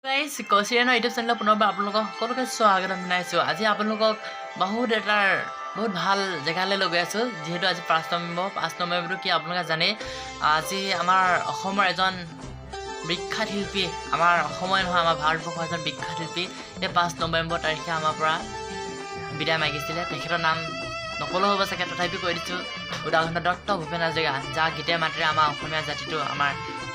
Guys কচিৰেনৰ YouTube চেনেলত পুনৰবাৰ আপোনালোকক সকলোকে স্বাগতম জনাইছোঁ। আজি আপোনালোকক বহুত ভাল জেগালৈ লৈ গৈ আছোঁ। যিহেতু আজি 5 নৱেম্বৰটো কি আপোনালোকে জানে। আজি আমাৰ অসমৰ এজন বিখ্যাত শিল্পী, আমাৰ অসমৰে নহয় আমাৰ ভাৰতবৰ্ষৰ এজন বিখ্যাত শিল্পী এই 5 নৱেম্বৰ তাৰিখে আমাৰ পৰা বিদায় মাগিছিলে। তেখেতৰ নাম নকলেও হ'ব চাগে, তথাপি কৈ দিছোঁ। উদাহৰণ ডক্টৰ ভূপেন হাজৰিকা, যাৰ গীতে মাতেৰে আমাৰ অসমীয়া জাতিটো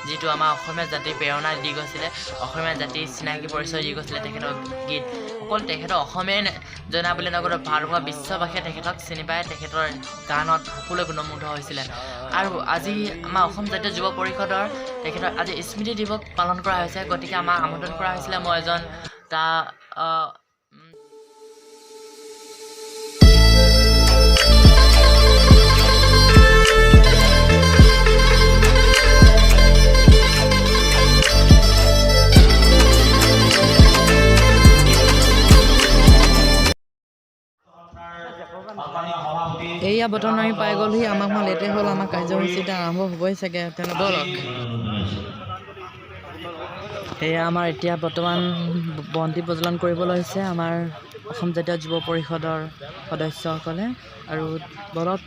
যিটো আমাৰ অসমীয়া জাতিৰ প্ৰেৰণা দি গৈছিলে, অসমীয়া জাতিৰ চিনাকি পৰিচয় দি গৈছিলে তেখেতৰ গীত। অকল তেখেতৰ অসমীয়াই জনা বুলি নকয়, ভাৰতবৰ্ষৰ বিশ্ববাসীয়ে তেখেতক চিনি পায়। তেখেতৰ গানত সকলোৱে গুণমুগ্ধ হৈছিলে। আৰু আজি আমাৰ অসম জাতীয় যুৱ পৰিষদৰ তেখেতৰ আজি স্মৃতি দিৱস পালন কৰা হৈছে। গতিকে আমাক আমন্ত্ৰণ কৰা হৈছিলে। মই এজন এয়া বৰ্তমান আমি পাই গ'লহি। আমাক লেটে হ'ল, আমাৰ কাৰ্যসূচী আৰম্ভ হ'বই চাগে। ব'লক। এয়া আমাৰ এতিয়া বৰ্তমান বন্তি প্ৰজ্বলন কৰিবলৈ হৈছে আমাৰ অসম জাতীয় যুৱ পৰিষদৰ সদস্যসকলে। আৰু ব'লক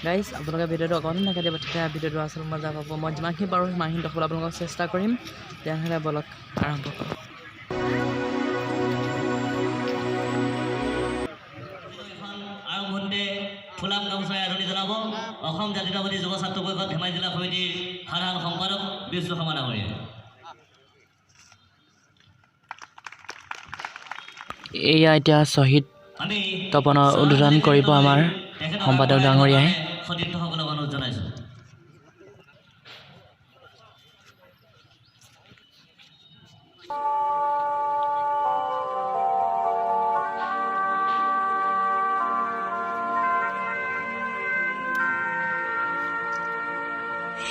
গাইজ, আপোনালোকে ভিডিঅ'টো অকণমান নাকাটিব, তেতিয়া ভিডিঅ'টো আচল মজা পাব। মই যিমানখিনি পাৰোঁ সিমানখিনি দেখাবলৈ আপোনালোকক চেষ্টা কৰিম। তেনেহ'লে ব'লক আৰম্ভ কৰোঁ। ফুলাম গামোচাই আদৰণি জনাব অসম জাতীয়তাবাদী যুৱ ছাত্ৰ পৰিষদ ধেমাজি জিলা সমিতিৰ সাধাৰণ সম্পাদক বিশ্ব সমানামৰী। এয়া এতিয়া শ্বহীদ তপনৰ উদ্বোধন কৰিব আমাৰ সম্পাদক ডাঙৰীয়াই। সতীৰ্থসকলক অনুৰোধ জনাইছোঁ।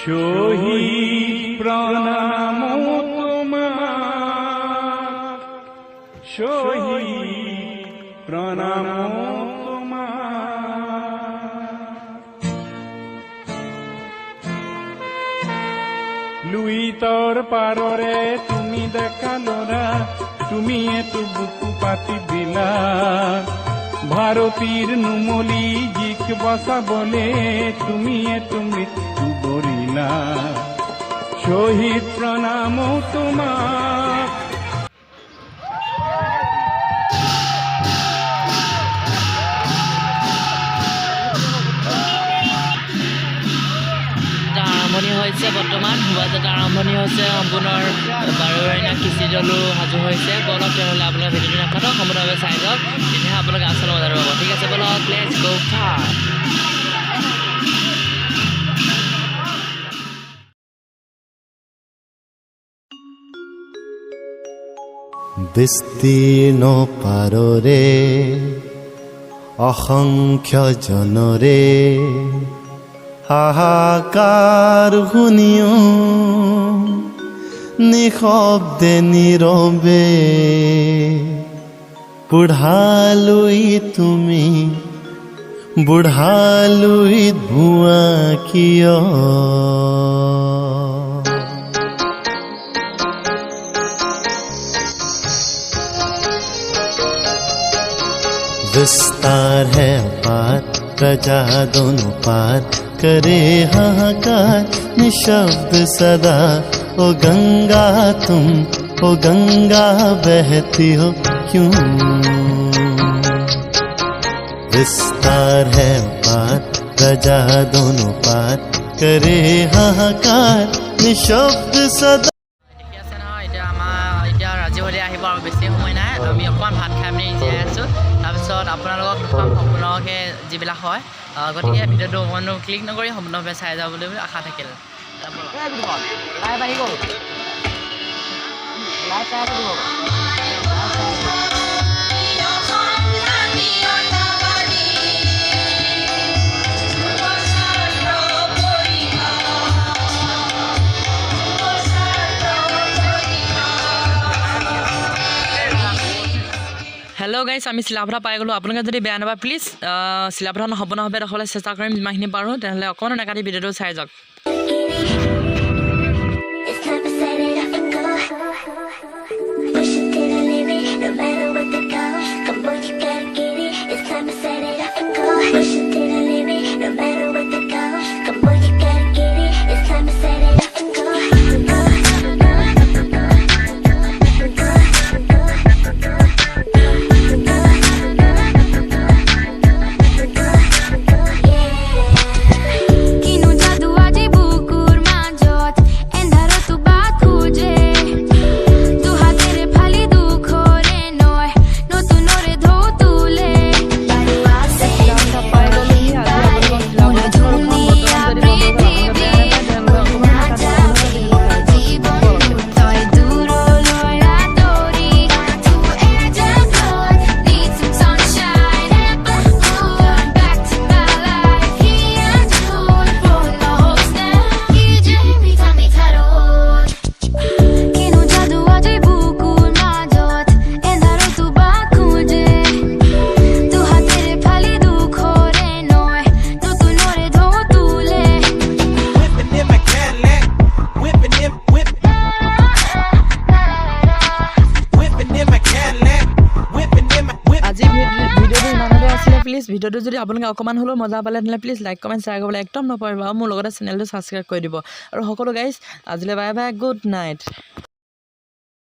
শহীদ প্রণাম তোমার, শহীদ প্রণাম তোমার। লুইতর পাররে তুমি দেখালোরা, তুমি এতো বুকু পাতি দিলা। ভারতীর নুমলি জিক বসা বলে তুমি এতো মৃত্যু বরিলা। শহীদ প্রণাম তোমার। আৰম্ভণি হৈছে বৰ্তমান শোভাযাত্ৰা আৰম্ভণি হৈছে। সম্পূৰ্ণ 12 কৃষি দলো সাজু হৈছে। বলক তেনেহ'লে আপোনালোকে ভিডিঅ'টো নাকাটক, সম্পূৰ্ণভাৱে চাই যাওক, তেতিয়াহে আপোনালোকে আচল মজাটো পাব। ঠিক আছে, বলক লেটছ গো ফাৰ। বিস্তীৰ্ণ পাৰৰে অসংখ্য জনৰে হাহাকাৰ শুনিও নিশব্দে নীৰৱে বুঢ়ালৈ তুমি বুঢ়ালৈ ভুৱা কিয়? विस्तार है पार प्रजा दोनों पार करे हाहाकार निशब्द सदा। ओ गंगा तुम ओ गंगा बहती हो क्यों? विस्तार है पार प्रजा दोनों पार करे हाहाकार निशब्द सदा। ৰাজিহলৈ আহিব আৰু বেছি সময় নাই। আমি অকণমান ভাত খাই পিনি জীয়াই আছোঁ। তাৰপিছত আপোনালোকক দেখুৱাম সম্পূৰ্ণকৈ যিবিলাক হয়। গতিকে ভিডিঅ'টো অকণমান ক্লিক নকৰি সম্পূৰ্ণভাৱে চাই যাব বুলি আশা থাকিল। হেল্ল' গাইছ, আমি চিলাপথাৰ পাই গ'লোঁ। আপোনালোকে যদি বেয়া নাপায় প্লিজ চিলাপথাৰ সম্পূৰ্ণভাৱে দেখাবলৈ চেষ্টা কৰিম যিমানখিনি পাৰোঁ। তেনেহ'লে অকণমান নাকাটি ভিডিঅ'টো চাই যাওক। ভিডিঅ'টো যদি আপোনালোকে অকণমান হ'লেও মজা পালে তেনেহ'লে প্লিজ লাইক কমেণ্ট শ্বেয়াৰ কৰিবলৈ একদম নপাহৰিব আৰু মোৰ লগতে চেনেলটো ছাবস্ক্ৰাইব কৰি দিব আৰু সকলো গাইজ আজিলৈ বাই বাই গুড নাইট